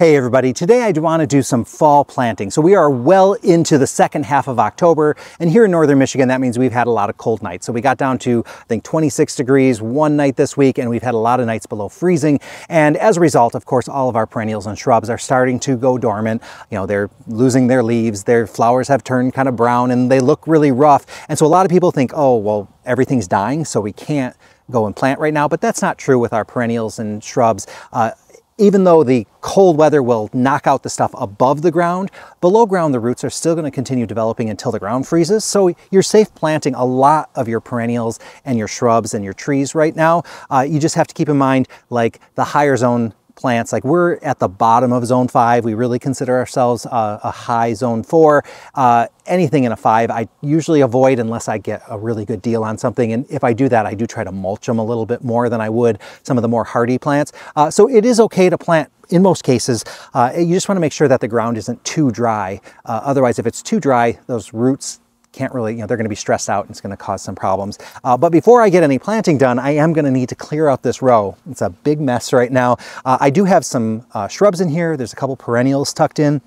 Hey everybody, today I want to do some fall planting. So we are well into the second half of October, and here in northern Michigan that means we've had a lot of cold nights. So we got down to I think 26 degrees one night this week, and we've had a lot of nights below freezing. And as a result, of course, all of our perennials and shrubs are starting to go dormant. You know, they're losing their leaves, their flowers have turned kind of brown, and they look really rough. And so a lot of people think, oh, well, everything's dying, so we can't go and plant right now. But that's not true with our perennials and shrubs. Even though the cold weather will knock out the stuff above the ground, below ground the roots are still going to continue developing until the ground freezes. So you're safe planting a lot of your perennials and your shrubs and your trees right now. You just have to keep in mind, like the higher zone plants, like we're at the bottom of zone 5. We really consider ourselves a high zone 4. Anything in a 5 I usually avoid unless I get a really good deal on something, and if I do that I do try to mulch them a little bit more than I would some of the more hardy plants. So it is okay to plant in most cases. You just want to make sure that the ground isn't too dry. Otherwise, if it's too dry, those roots can't really, they're going to be stressed out and it's going to cause some problems. But before I get any planting done, I am going to need to clear out this row. It's a big mess right now. I do have some shrubs in here. There's a couple perennials tucked in,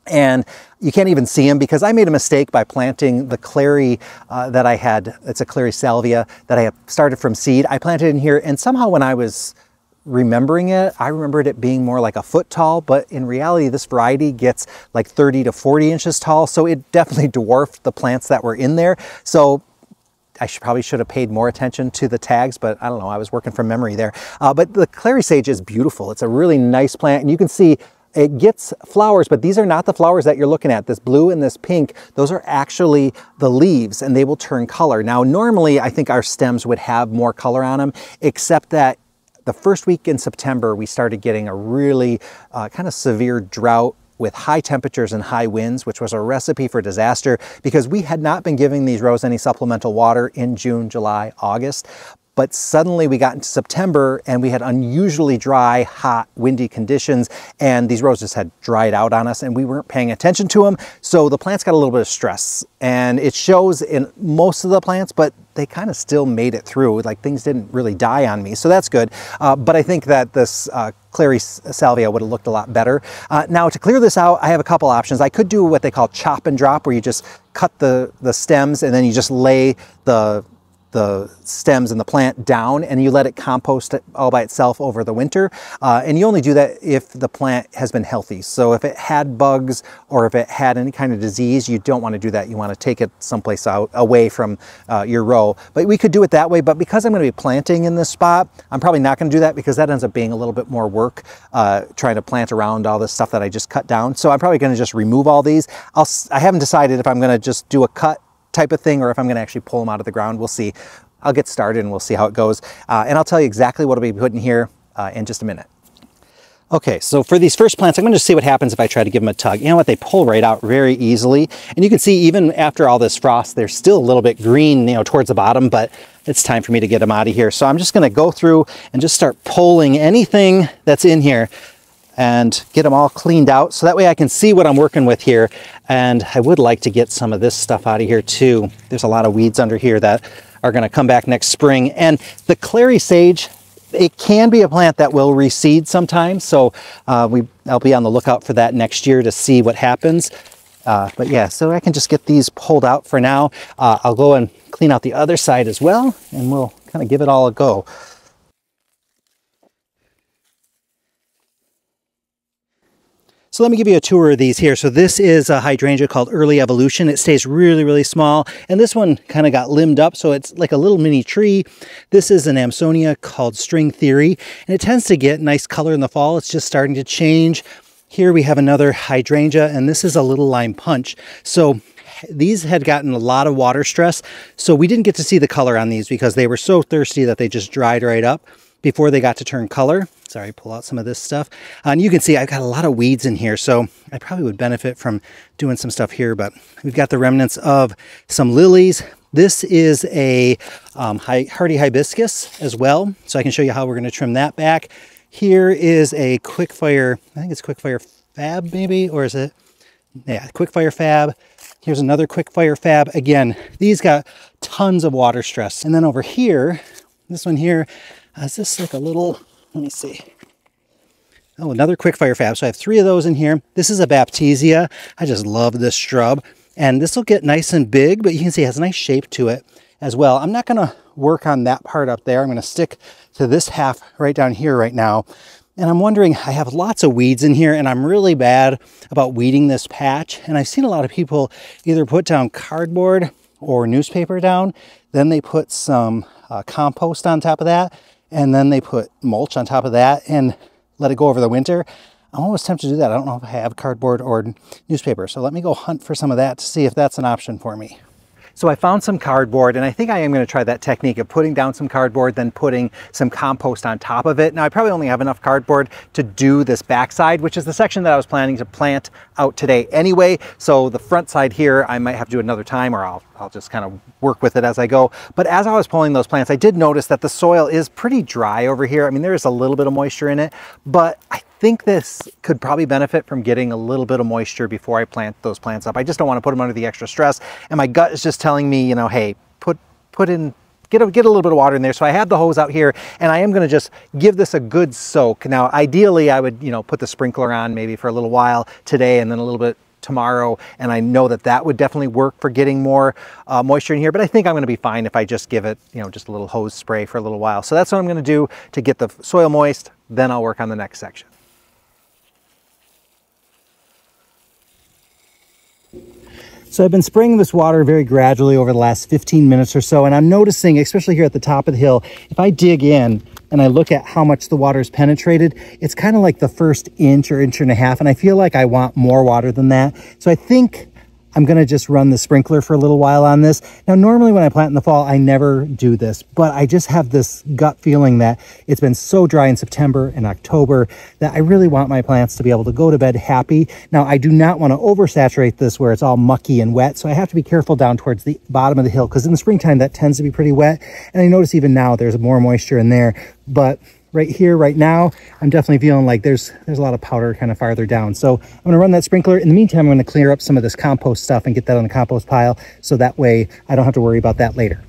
and you can't even see them because I made a mistake by planting the Clary that I had. It's a Clary Salvia that I had started from seed. I planted in here, and somehow when I was remembering it, I remembered it being more like a foot tall, but in reality this variety gets like 30 to 40 inches tall, so it definitely dwarfed the plants that were in there. So I probably should have paid more attention to the tags, but I don't know, I was working from memory there. But the Clary sage is beautiful. It's a really nice plant, and you can see it gets flowers, but these are not the flowers that you're looking at. This blue and this pink, those are actually the leaves, and they will turn color. Now normally I think our stems would have more color on them, except that the first week in September, we started getting a really kind of severe drought with high temperatures and high winds, which was a recipe for disaster because we had not been giving these rows any supplemental water in June, July, August. But suddenly we got into September and we had unusually dry, hot, windy conditions, and these rows just had dried out on us and we weren't paying attention to them. So the plants got a little bit of stress, and it shows in most of the plants, but they kind of still made it through. Like things didn't really die on me, so that's good. But I think that this Clary Salvia would have looked a lot better. Now to clear this out, I have a couple options. I could do what they call chop and drop, where you just cut the stems and then you just lay the stems and the plant down and you let it compost it all by itself over the winter. And you only do that if the plant has been healthy. So if it had bugs or if it had any kind of disease, you don't want to do that. You want to take it someplace out away from your row. But we could do it that way. But because I'm going to be planting in this spot, I'm probably not going to do that because that ends up being a little bit more work trying to plant around all this stuff that I just cut down. So I'm probably going to just remove all these. I haven't decided if I'm going to just do a cut type of thing or if I'm going to actually pull them out of the ground. We'll see. I'll get started and we'll see how it goes. And I'll tell you exactly what I'll be putting here in just a minute. Okay, so for these first plants, I'm going to just see what happens if I try to give them a tug. You know what? They pull right out very easily. And you can see even after all this frost, they're still a little bit green, towards the bottom, but it's time for me to get them out of here. So I'm just going to go through and just start pulling anything that's in here and get them all cleaned out so that way I can see what I'm working with here. And I would like to get some of this stuff out of here too. There's a lot of weeds under here that are going to come back next spring. And the Clary sage, it can be a plant that will reseed sometimes, so I'll be on the lookout for that next year to see what happens. But yeah, so I can just get these pulled out for now. I'll go and clean out the other side as well, and we'll kind of give it all a go. So let me give you a tour of these here. So this is a hydrangea called Early Evolution. It stays really, really small. And this one kind of got limbed up, so it's like a little mini tree. This is an Amsonia called String Theory, and it tends to get nice color in the fall. It's just starting to change. Here we have another hydrangea, and this is a little lime punch. So these had gotten a lot of water stress, so we didn't get to see the color on these because they were so thirsty that they just dried right up before they got to turn color. Sorry, pull out some of this stuff. And you can see I've got a lot of weeds in here, so I probably would benefit from doing some stuff here, but we've got the remnants of some lilies. This is a hardy hibiscus as well, so I can show you how we're going to trim that back. Here is a quickfire, I think it's quickfire fab maybe, or is it? Yeah, quickfire fab. Here's another quickfire fab. Again, these got tons of water stress. And then over here, this one here, is this like a little, let me see. Oh, another quick fire fab. So I have 3 of those in here. This is a Baptisia. I just love this shrub. And this will get nice and big, but you can see it has a nice shape to it as well. I'm not gonna work on that part up there. I'm gonna stick to this half right down here right now. And I'm wondering, I have lots of weeds in here and I'm really bad about weeding this patch. And I've seen a lot of people either put down cardboard or newspaper down, then they put some compost on top of that, and then they put mulch on top of that and let it go over the winter. I'm almost tempted to do that. I don't know if I have cardboard or newspaper. So let me go hunt for some of that to see if that's an option for me. So I found some cardboard, and I think I am going to try that technique of putting down some cardboard, then putting some compost on top of it. Now I probably only have enough cardboard to do this backside, which is the section that I was planning to plant out today anyway. So the front side here, I might have to do another time, or I'll just kind of work with it as I go. But as I was pulling those plants, I did notice that the soil is pretty dry over here. I mean, there is a little bit of moisture in it, but I think this could probably benefit from getting a little bit of moisture before I plant those plants up. I just don't want to put them under the extra stress. And my gut is just telling me, you know, hey, get a little bit of water in there. So I have the hose out here and I am going to just give this a good soak. Now, ideally I would, you know, put the sprinkler on maybe for a little while today and then a little bit tomorrow. And I know that that would definitely work for getting more moisture in here, but I think I'm going to be fine if I just give it, you know, just a little hose spray for a little while. So that's what I'm going to do to get the soil moist. Then I'll work on the next section. So I've been spraying this water very gradually over the last 15 minutes or so, and I'm noticing, especially here at the top of the hill, if I dig in and I look at how much the water's penetrated, it's kind of like the first inch or inch and a half, and I feel like I want more water than that. So I think I'm going to just run the sprinkler for a little while on this. Now, normally when I plant in the fall, I never do this, but I just have this gut feeling that it's been so dry in September and October that I really want my plants to be able to go to bed happy. Now, I do not want to oversaturate this where it's all mucky and wet, so I have to be careful down towards the bottom of the hill because in the springtime that tends to be pretty wet. And I notice even now there's more moisture in there, but right here, right now, I'm definitely feeling like there's a lot of powder kind of farther down. So I'm going to run that sprinkler. In the meantime, I'm going to clear up some of this compost stuff and get that on the compost pile so that way I don't have to worry about that later.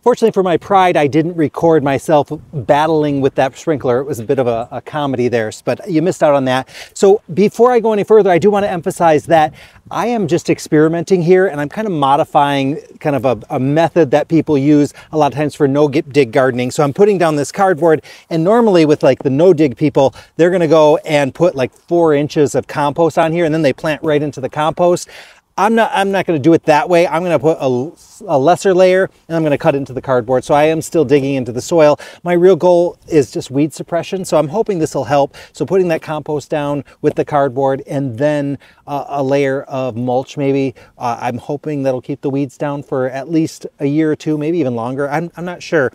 Fortunately for my pride, I didn't record myself battling with that sprinkler. It was a bit of a comedy there, but you missed out on that. So before I go any further, I do want to emphasize that I am just experimenting here and I'm kind of modifying kind of a method that people use a lot of times for no-dig gardening. So I'm putting down this cardboard, and normally with like the no-dig people, they're going to go and put like 4 inches of compost on here and then they plant right into the compost. I'm not going to do it that way. I'm going to put a lesser layer and I'm going to cut into the cardboard. So I am still digging into the soil. My real goal is just weed suppression. So I'm hoping this will help. So putting that compost down with the cardboard and then a layer of mulch maybe. I'm hoping that'll keep the weeds down for at least a year or two, maybe even longer. I'm not sure.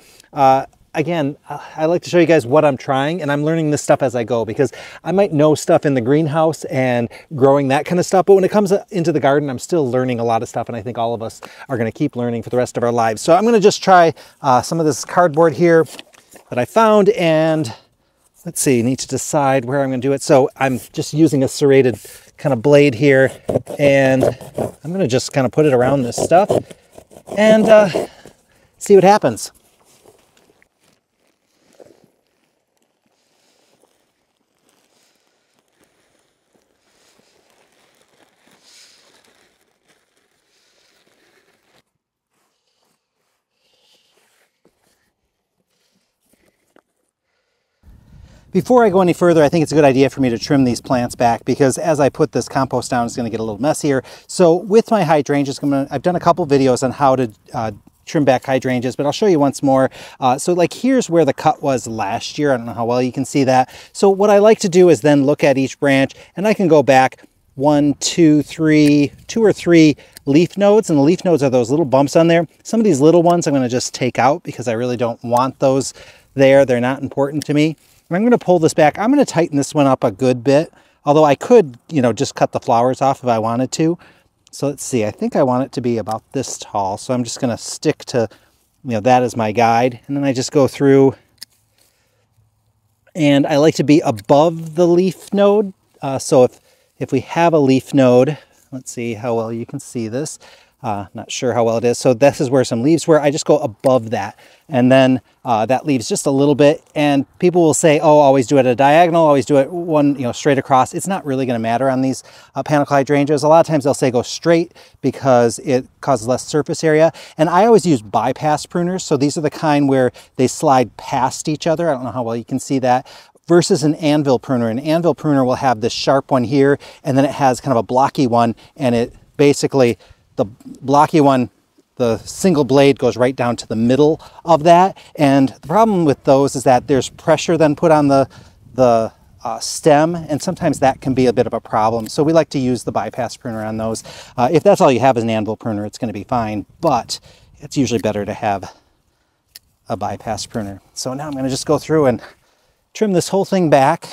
Again, I like to show you guys what I'm trying, and I'm learning this stuff as I go because I might know stuff in the greenhouse and growing that kind of stuff, but when it comes into the garden, I'm still learning a lot of stuff, and I think all of us are going to keep learning for the rest of our lives. So I'm going to just try some of this cardboard here that I found, and let's see, need to decide where I'm going to do it. So I'm just using a serrated kind of blade here, and I'm going to just kind of put it around this stuff and see what happens. Before I go any further, I think it's a good idea for me to trim these plants back because as I put this compost down, it's going to get a little messier. So with my hydrangeas, I've done a couple videos on how to trim back hydrangeas, but I'll show you once more. So like here's where the cut was last year. I don't know how well you can see that. So what I like to do is then look at each branch and I can go back 2 or 3 leaf nodes, and the leaf nodes are those little bumps on there. Some of these little ones I'm going to just take out because I really don't want those there. They're not important to me. I'm going to pull this back. I'm going to tighten this one up a good bit, although I could, you know, just cut the flowers off if I wanted to. So let's see, I think I want it to be about this tall. So I'm just going to stick to, you know, that as my guide. And then I just go through, and I like to be above the leaf node. So if we have a leaf node, let's see how well you can see this. Not sure how well it is. So this is where some leaves were. I just go above that, and then that leaves just a little bit. And people will say, oh, always do it at a diagonal, always do it one, you know, straight across. It's not really going to matter on these Panicle hydrangeas. A lot of times they'll say go straight because it causes less surface area. And I always use bypass pruners. So these are the kind where they slide past each other. I don't know how well you can see that. Versus an anvil pruner. An anvil pruner will have this sharp one here, and then it has kind of a blocky one, and it basically, the blocky one, the single blade goes right down to the middle of that. And the problem with those is that there's pressure then put on the stem, and sometimes that can be a bit of a problem. So we like to use the bypass pruner on those. If that's all you have is an anvil pruner, it's going to be fine, but it's usually better to have a bypass pruner. So now I'm going to just go through and trim this whole thing back.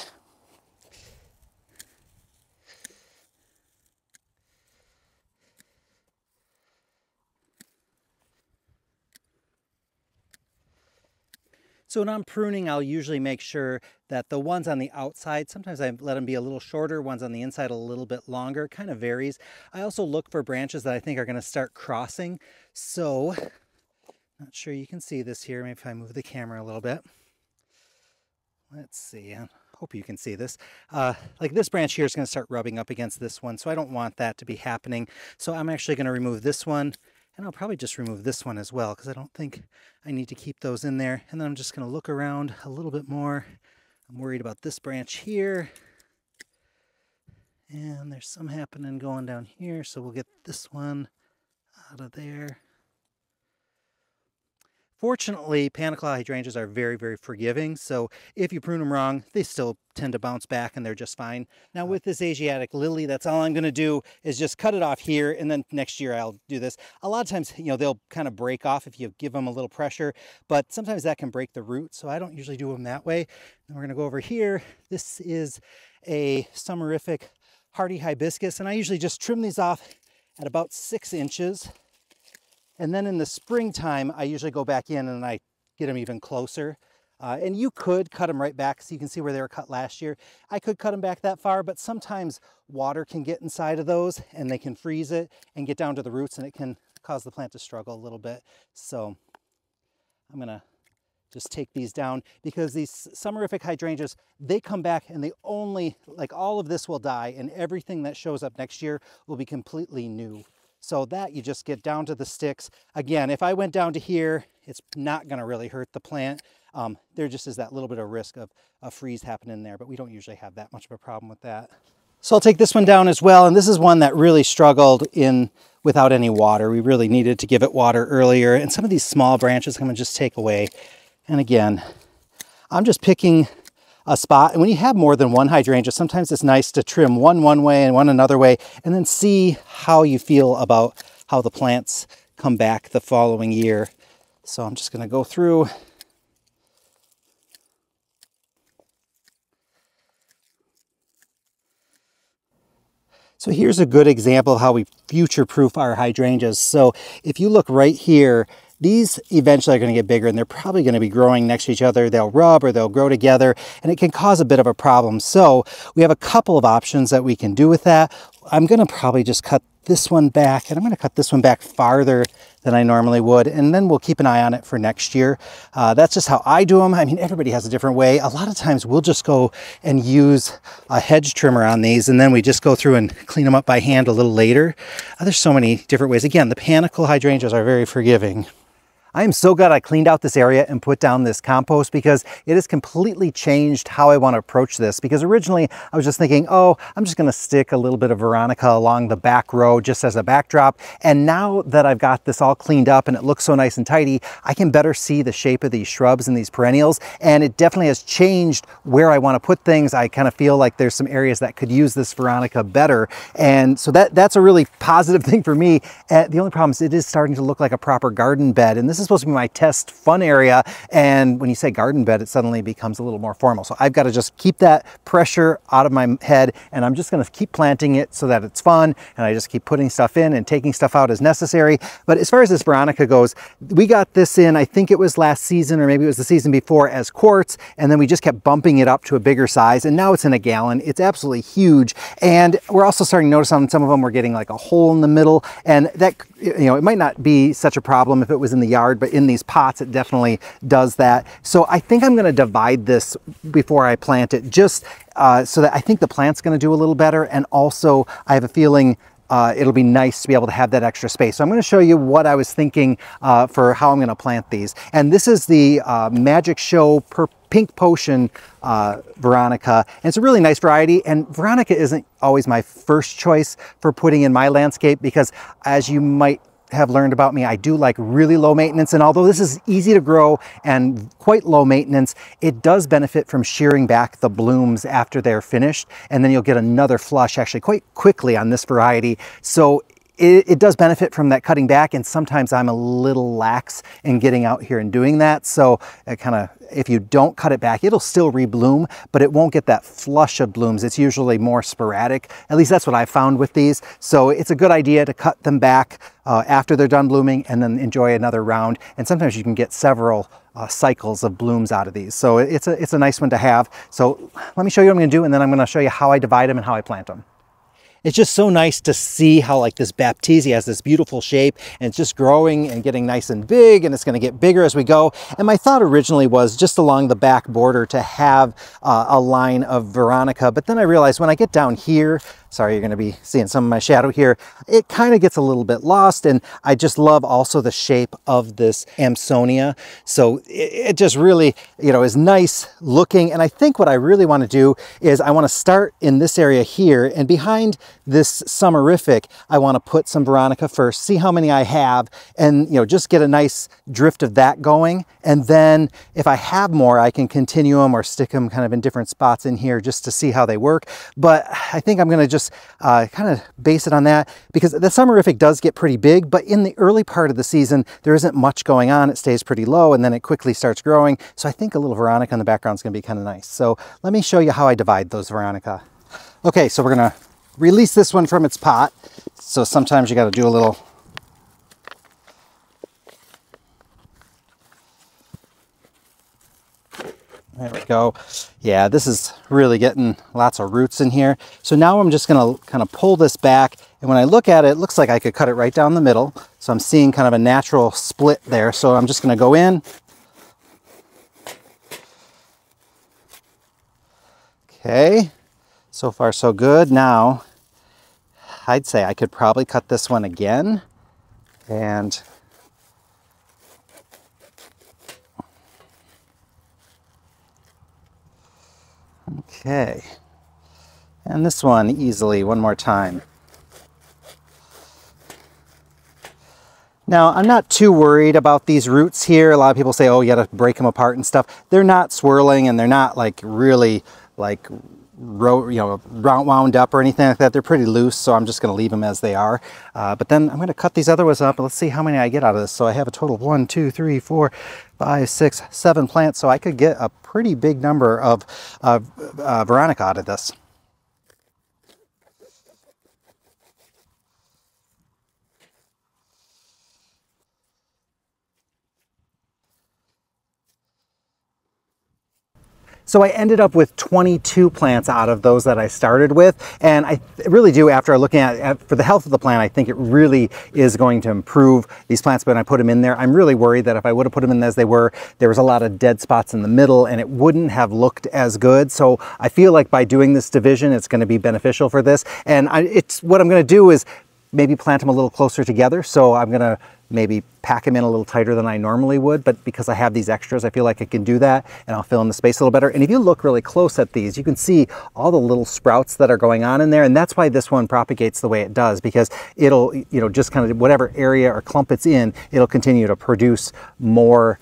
So when I'm pruning, I'll usually make sure that the ones on the outside, sometimes I let them be a little shorter, ones on the inside a little bit longer, kind of varies. I also look for branches that I think are going to start crossing. So, not sure you can see this here. Maybe if I move the camera a little bit. Let's see, I hope you can see this. Like this branch here is going to start rubbing up against this one, so I don't want that to be happening. So I'm actually going to remove this one, and I'll probably just remove this one as well, because I don't think I need to keep those in there. And then I'm just going to look around a little bit more. I'm worried about this branch here. And there's some happening going down here, so we'll get this one out of there. Fortunately, Panicle hydrangeas are very, very forgiving, so if you prune them wrong, they still tend to bounce back and they're just fine. Now with this Asiatic lily, that's all I'm going to do is just cut it off here, and then next year I'll do this. A lot of times, you know, they'll kind of break off if you give them a little pressure, but sometimes that can break the root, so I don't usually do them that way. And we're going to go over here. This is a Summerific hardy hibiscus, and I usually just trim these off at about 6 inches. And then in the springtime, I usually go back in and I get them even closer. And you could cut them right back, so you can see where they were cut last year. I could cut them back that far, but sometimes water can get inside of those and they can freeze it and get down to the roots, and it can cause the plant to struggle a little bit. So I'm gonna just take these down, because these Summerific hydrangeas, they come back and they only, like all of this will die, and everything that shows up next year will be completely new. So that you just get down to the sticks. Again, if I went down to here, it's not going to really hurt the plant. There just is that little bit of risk of a freeze happening there, but we don't usually have that much of a problem with that. So I'll take this one down as well, and this is one that really struggled without any water. We really needed to give it water earlier, and some of these small branches I'm going to just take away. And again, I'm just picking a spot, and when you have more than one hydrangea, sometimes it's nice to trim one way and one another way, and then see how you feel about how the plants come back the following year. So I'm just going to go through. So here's a good example of how we future-proof our hydrangeas. So if you look right here, these eventually are going to get bigger, and they're probably going to be growing next to each other. They'll rub or they'll grow together, and it can cause a bit of a problem. So we have a couple of options that we can do with that. I'm going to probably just cut this one back, and I'm going to cut this one back farther than I normally would, and then we'll keep an eye on it for next year. That's just how I do them. I mean, everybody has a different way. A lot of times we'll just go and use a hedge trimmer on these, and then we just go through and clean them up by hand a little later. There's so many different ways. Again, the Panicle hydrangeas are very forgiving. I am so glad I cleaned out this area and put down this compost, because it has completely changed how I want to approach this. Because originally I was just thinking, oh, I'm just going to stick a little bit of Veronica along the back row just as a backdrop. And now that I've got this all cleaned up and it looks so nice and tidy, I can better see the shape of these shrubs and these perennials. And it definitely has changed where I want to put things. I kind of feel like there's some areas that could use this Veronica better. And so that's a really positive thing for me. The only problem is it is starting to look like a proper garden bed. And this is supposed to be my test fun area. And when you say garden bed, it suddenly becomes a little more formal. So I've got to just keep that pressure out of my head, and I'm just going to keep planting it so that it's fun. And I just keep putting stuff in and taking stuff out as necessary. But as far as this Veronica goes, we got this in, I think it was last season, or maybe it was the season before, as quartz. And then we just kept bumping it up to a bigger size. And now it's in a gallon. It's absolutely huge. And we're also starting to notice on some of them, we're getting like a hole in the middle. And that, you know, it might not be such a problem if it was in the yard, but in these pots, it definitely does that. So I think I'm going to divide this before I plant it, just so that I think the plant's going to do a little better. And also I have a feeling it'll be nice to be able to have that extra space. So I'm going to show you what I was thinking for how I'm going to plant these. And this is the Magic Show Pink Potion Veronica. And it's a really nice variety. And Veronica isn't always my first choice for putting in my landscape because, as you might have learned about me, I do like really low maintenance. And although this is easy to grow and quite low maintenance, it does benefit from shearing back the blooms after they're finished. And then you'll get another flush actually quite quickly on this variety. So it does benefit from that cutting back, and sometimes I'm a little lax in getting out here and doing that. So it kind of, if you don't cut it back, it'll still rebloom, but it won't get that flush of blooms. It's usually more sporadic. At least that's what I found with these. So it's a good idea to cut them back after they're done blooming and then enjoy another round. And sometimes you can get several cycles of blooms out of these. So it's a nice one to have. So let me show you what I'm going to do, and then I'm going to show you how I divide them and how I plant them. It's just so nice to see how like this Baptisia has this beautiful shape, and it's just growing and getting nice and big, and it's going to get bigger as we go. And my thought originally was just along the back border to have a line of Veronica, but then I realized when I get down here, sorry, you're going to be seeing some of my shadow here, it kind of gets a little bit lost. And I just love also the shape of this Amsonia. So it just really, you know, is nice looking. And I think what I really want to do is I want to start in this area here, and behind this Summerific, I want to put some Veronica first, see how many I have, and, you know, just get a nice drift of that going. And then if I have more, I can continue them or stick them kind of in different spots in here just to see how they work. But I think I'm going to just kind of base it on that, because the Summerific does get pretty big, but in the early part of the season, there isn't much going on. It stays pretty low, and then it quickly starts growing. So I think a little Veronica in the background is going to be kind of nice. So let me show you how I divide those Veronica. Okay, so we're going to release this one from its pot. So sometimes you got to do a little there we go. Yeah, this is really getting lots of roots in here. So now I'm just going to kind of pull this back. And when I look at it, it looks like I could cut it right down the middle. So I'm seeing kind of a natural split there. So I'm just going to go in. Okay, so far so good. Now, I'd say I could probably cut this one again. And okay, and this one easily one more time. Now, I'm not too worried about these roots here. A lot of people say, oh, you got to break them apart and stuff. They're not swirling, and they're not like really like wound up or anything like that. They're pretty loose, so I'm just going to leave them as they are. But then I'm going to cut these other ones up. Let's see how many I get out of this. So I have a total of 1, 2, 3, 4, 5, 6, 7 plants. So I could get a pretty big number of Veronica out of this. So I ended up with 22 plants out of those that I started with. And I really do, after looking at for the health of the plant, I think it really is going to improve these plants when I put them in there. I'm really worried that if I would have put them in as they were, there was a lot of dead spots in the middle and it wouldn't have looked as good. So I feel like by doing this division, it's going to be beneficial for this. And what I'm going to do is maybe plant them a little closer together. So I'm going to maybe pack them in a little tighter than I normally would, but because I have these extras, I feel like I can do that, and I'll fill in the space a little better. And if you look really close at these, you can see all the little sprouts that are going on in there, and that's why this one propagates the way it does, because it'll, you know, just kind of whatever area or clump it's in, it'll continue to produce more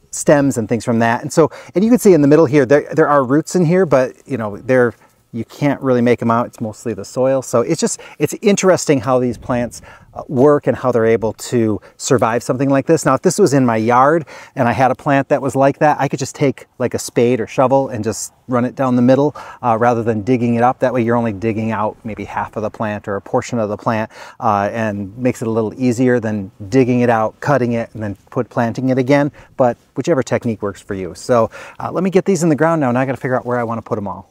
stems and things from that. And so, and you can see in the middle here, there are roots in here, but you know, they're you can't really make them out. It's mostly the soil. So it's interesting how these plants work and how they're able to survive something like this. Now, if this was in my yard and I had a plant that was like that, I could just take like a spade or shovel and just run it down the middle rather than digging it up. That way you're only digging out maybe half of the plant or a portion of the plant and makes it a little easier than digging it out, cutting it, and then planting it again. But whichever technique works for you. So let me get these in the ground now. Now I got to figure out where I want to put them all.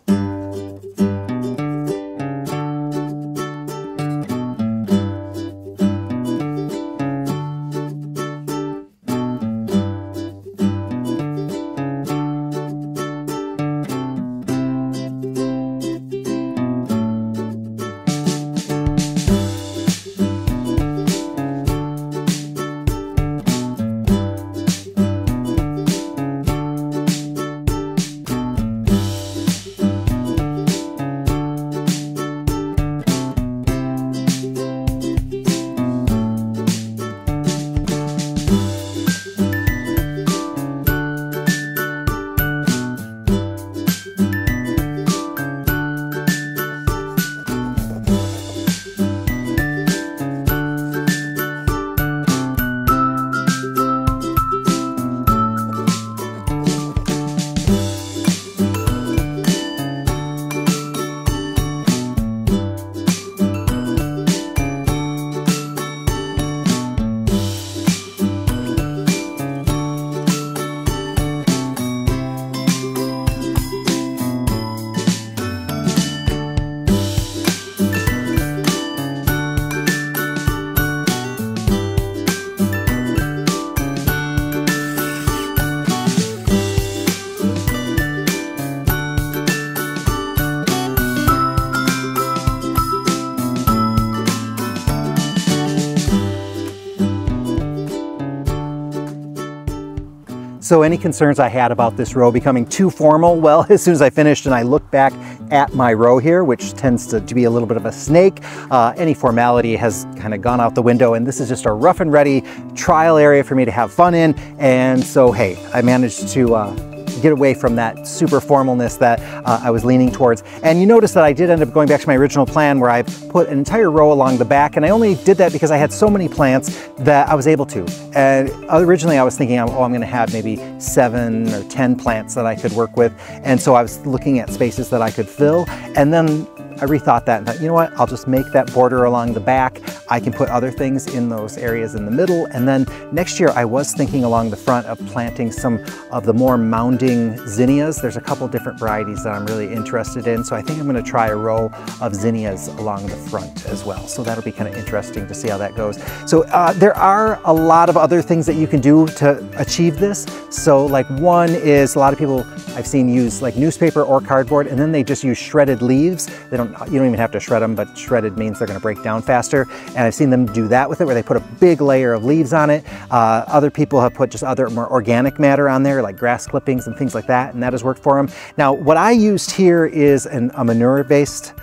So any concerns I had about this row becoming too formal? Well, as soon as I finished and I looked back at my row here, which tends to be a little bit of a snake, any formality has kind of gone out the window, and this is just a rough and ready trial area for me to have fun in. And so, hey, I managed to get away from that super formalness that I was leaning towards. And you notice that I did end up going back to my original plan where I put an entire row along the back, and I only did that because I had so many plants that I was able to. And originally I was thinking, oh, I'm gonna have maybe 7 or 10 plants that I could work with. And so I was looking at spaces that I could fill. And then I rethought that and thought, you know what, I'll just make that border along the back. I can put other things in those areas in the middle. And then next year I was thinking along the front of planting some of the more mounding zinnias. There's a couple different varieties that I'm really interested in. So I think I'm gonna try a row of zinnias along the front as well. So that'll be kind of interesting to see how that goes. So there are a lot of other things that you can do to achieve this. So like one is a lot of people I've seen use like newspaper or cardboard, and then they just use shredded leaves. You don't even have to shred them, but shredded means they're gonna break down faster. And I've seen them do that with it, where they put a big layer of leaves on it. Other people have put just other more organic matter on there, like grass clippings and things like that, and that has worked for them. Now, what I used here is a manure-based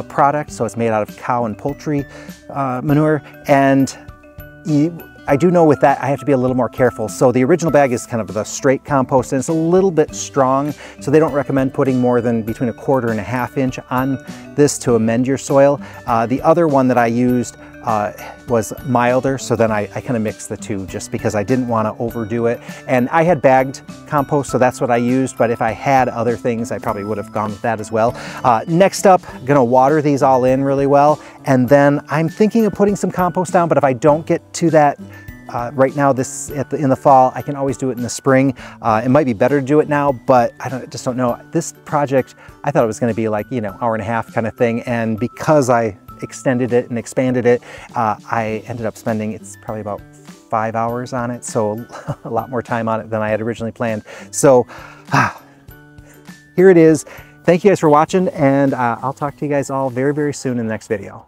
product, so it's made out of cow and poultry manure, and I do know with that I have to be a little more careful. So the original bag is kind of the straight compost, and it's a little bit strong, so they don't recommend putting more than between 1/4 and 1/2 inch on this to amend your soil. The other one that I used was milder, so then I kind of mixed the two just because I didn't want to overdo it. And I had bagged compost, so that's what I used, but if I had other things, I probably would have gone with that as well. Next up, I'm gonna water these all in really well, and then I'm thinking of putting some compost down, but if I don't get to that right now in the fall, I can always do it in the spring. It might be better to do it now, but I just don't know. This project, I thought it was gonna be like, you know, 1.5 hour kind of thing, and because I extended it and expanded it, I ended up spending, it's probably about 5 hours on it, so a lot more time on it than I had originally planned. So here it is. Thank you guys for watching, and I'll talk to you guys all very, very soon in the next video.